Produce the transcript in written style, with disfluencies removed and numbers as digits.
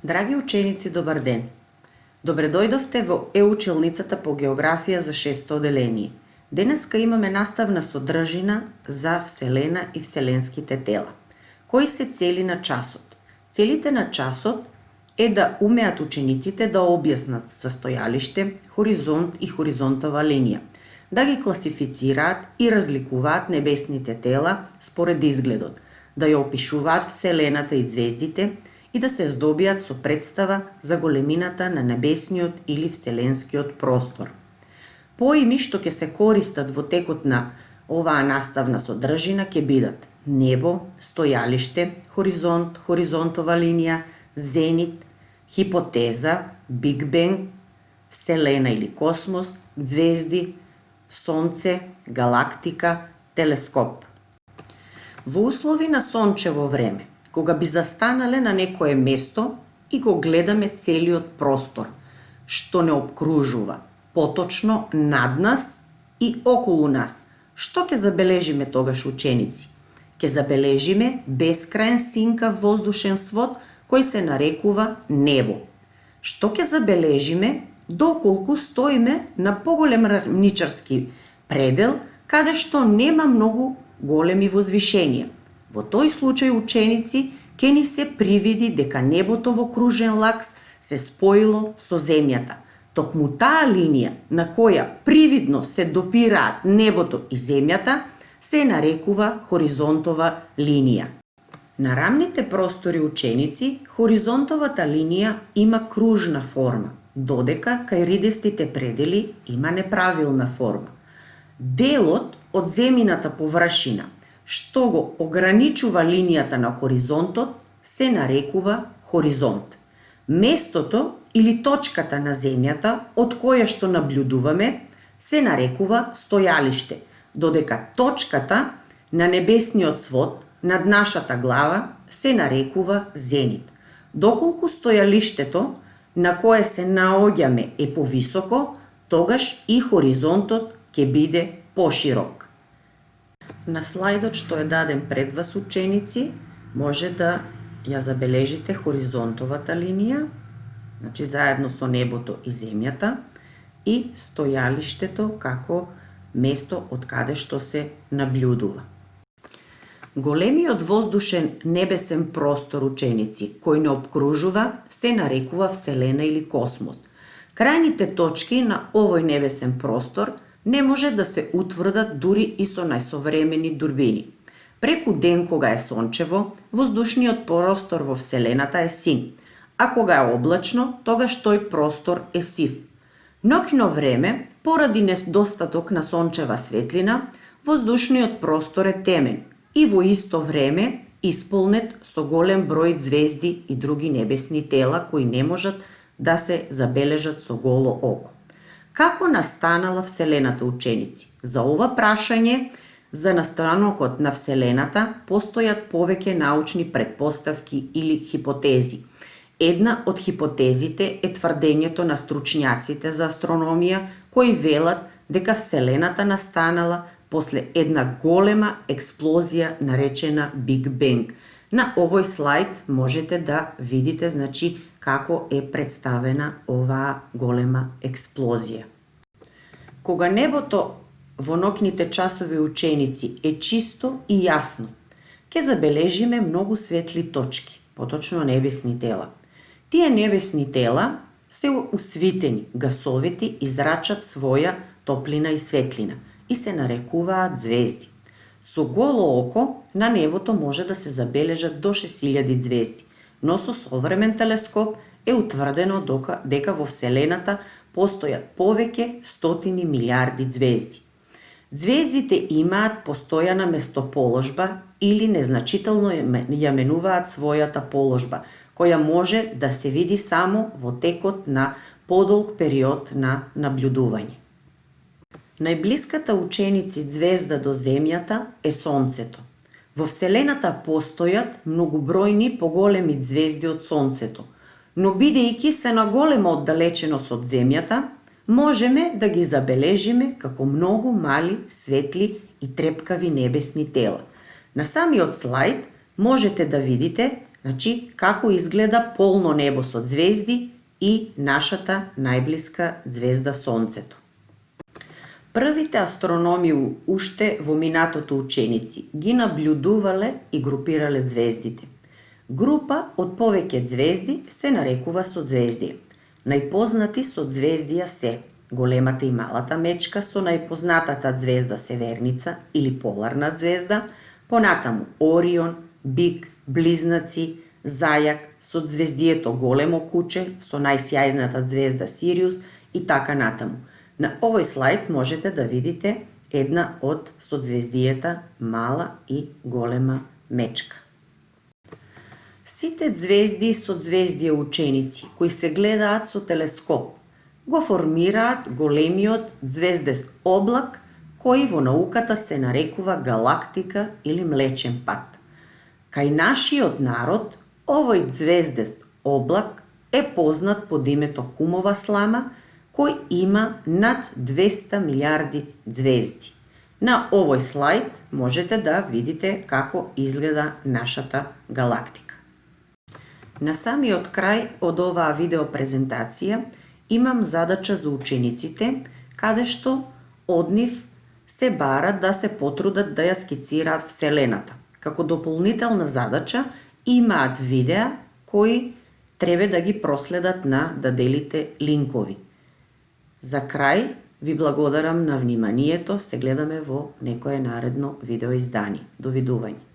Драги ученици, добар ден! Добре дојдовте во училницата по географија за 6-то оделение. Денеска имаме наставна содржина за Вселена и вселенските тела. Кои се цели на часот? Целите на часот е да умеат учениците да објаснат состојалиште, хоризонт и хоризонтова линија, да ги класифицираат и разликуваат небесните тела според изгледот, да ја опишуваат Вселената и звездите и да се здобијат со представа за големината на небесниот или вселенскиот простор. Поими што ќе се користат во текот на оваа наставна содржина ќе бидат небо, стојалиште, хоризонт, хоризонтова линија, зенит, хипотеза, Биг Бенг, Вселена или космос, звезди, сонце, галактика, телескоп. Во услови на сончево време, кога би застанале на некое место и го гледаме целиот простор, што не обкружува, поточно над нас и околу нас, што ќе забележиме тогаш ученици? Ќе забележиме бескраен синкав воздушен свод кој се нарекува небо. Што ќе забележиме доколку стоиме на поголем рамничарски предел, каде што нема многу големи возвишенија. Во тој случај, ученици, ќе ни се привиди дека небото во кружен лакс се споило со земјата. Токму таа линија на која привидно се допираат небото и земјата се нарекува хоризонтова линија. На рамните простори, ученици, хоризонтовата линија има кружна форма, додека кај ридестите предели има неправилна форма. Делот од земјината површина што го ограничува линијата на хоризонтот се нарекува хоризонт. Местото или точката на земјата од која што наблюдуваме се нарекува стојалиште, додека точката на небесниот свод над нашата глава се нарекува зенит. Доколку стојалиштето на кое се наоѓаме е повисоко, тогаш и хоризонтот ќе биде поширок. На слайдот што е даден пред вас, ученици, може да ја забележите хоризонтовата линија, значи заедно со небото и земјата, и стојалиштето како место од каде што се наблюдува. Големиот воздушен небесен простор, ученици, кој не обкружува, се нарекува Вселена или космос. Крајните точки на овој небесен простор не може да се утврдат дури и со најсовремени дурбини. Преку ден кога е сончево, воздушниот простор во Вселената е син, а кога е облачно, тогаш тој простор е сив. Ноќно време, поради недостаток на сончева светлина, воздушниот простор е темен и во исто време исполнет со голем број звезди и други небесни тела кои не можат да се забележат со голо око. Како настанала Вселената, ученици? За ова прашање за настанокот на Вселената постојат повеќе научни претпоставки или хипотези. Една од хипотезите е тврдењето на стручњаците за астрономија кои велат дека Вселената настанала после една голема експлозија наречена Биг Бенг. На овој слайд можете да видите, значи, како е представена оваа голема експлозија. Кога небото во ноќните часови, ученици, е чисто и јасно, ќе забележиме многу светли точки, поточно небесни тела. Тие небесни тела се усвитени, гасовити и зрачат своја топлина и светлина и се нарекуваат звезди. Со голо око на небото може да се забележат до 6000 звезди, но со современ телескоп е утврдено дека во Вселената постојат повеќе стотини милиарди звезди. Звездите имаат постојана местоположба или незначително ја менуваат својата положба, која може да се види само во текот на подолг период на наблюдување. Најблиската, ученици, звезда до Земјата е Сонцето. Во Вселената постојат многубројни поголеми звезди од Сонцето, но бидејќи се на голема оддалеченост од Земјата, можеме да ги забележиме како многу мали, светли и трепкави небесни тела. На самиот слайд можете да видите Значи, како изгледа полно небо со звезди и нашата најблиска звезда Сонцето. Првите астрономи уште во минатото ученици ги наблюдувале и групирале звездите. Група од повеќе звезди се нарекува созвездие. Најпознати созвездија се големата и малата мечка со најпознатата звезда Северница или поларна звезда, понатаму Орион, Бик, Близнаци, Зајак, созвездието Големо куче со најсјајната звезда Сириус и така натаму. На овој слайд можете да видите една од созвездијата Мала и Голема мечка. Сите звезди и созвездија ученици кои се гледаат со телескоп го формираат големиот звездест облак кој во науката се нарекува галактика или млечен пат. Кај нашиот народ овој звездест облак е познат под името Кумова слама, кој има над 200 милиарди звезди. На овој слайд можете да видите како изгледа нашата галактика. На самиот крај од оваа видеопрезентација имам задача за учениците, каде што од нив се бара да се потрудат да ја скицираат Вселената. Како дополнителна задача имаат видеа кои треба да ги проследат на даделите линкови. За крај ви благодарам на вниманието, се гледаме во некое наредно видеоиздание. Довидување.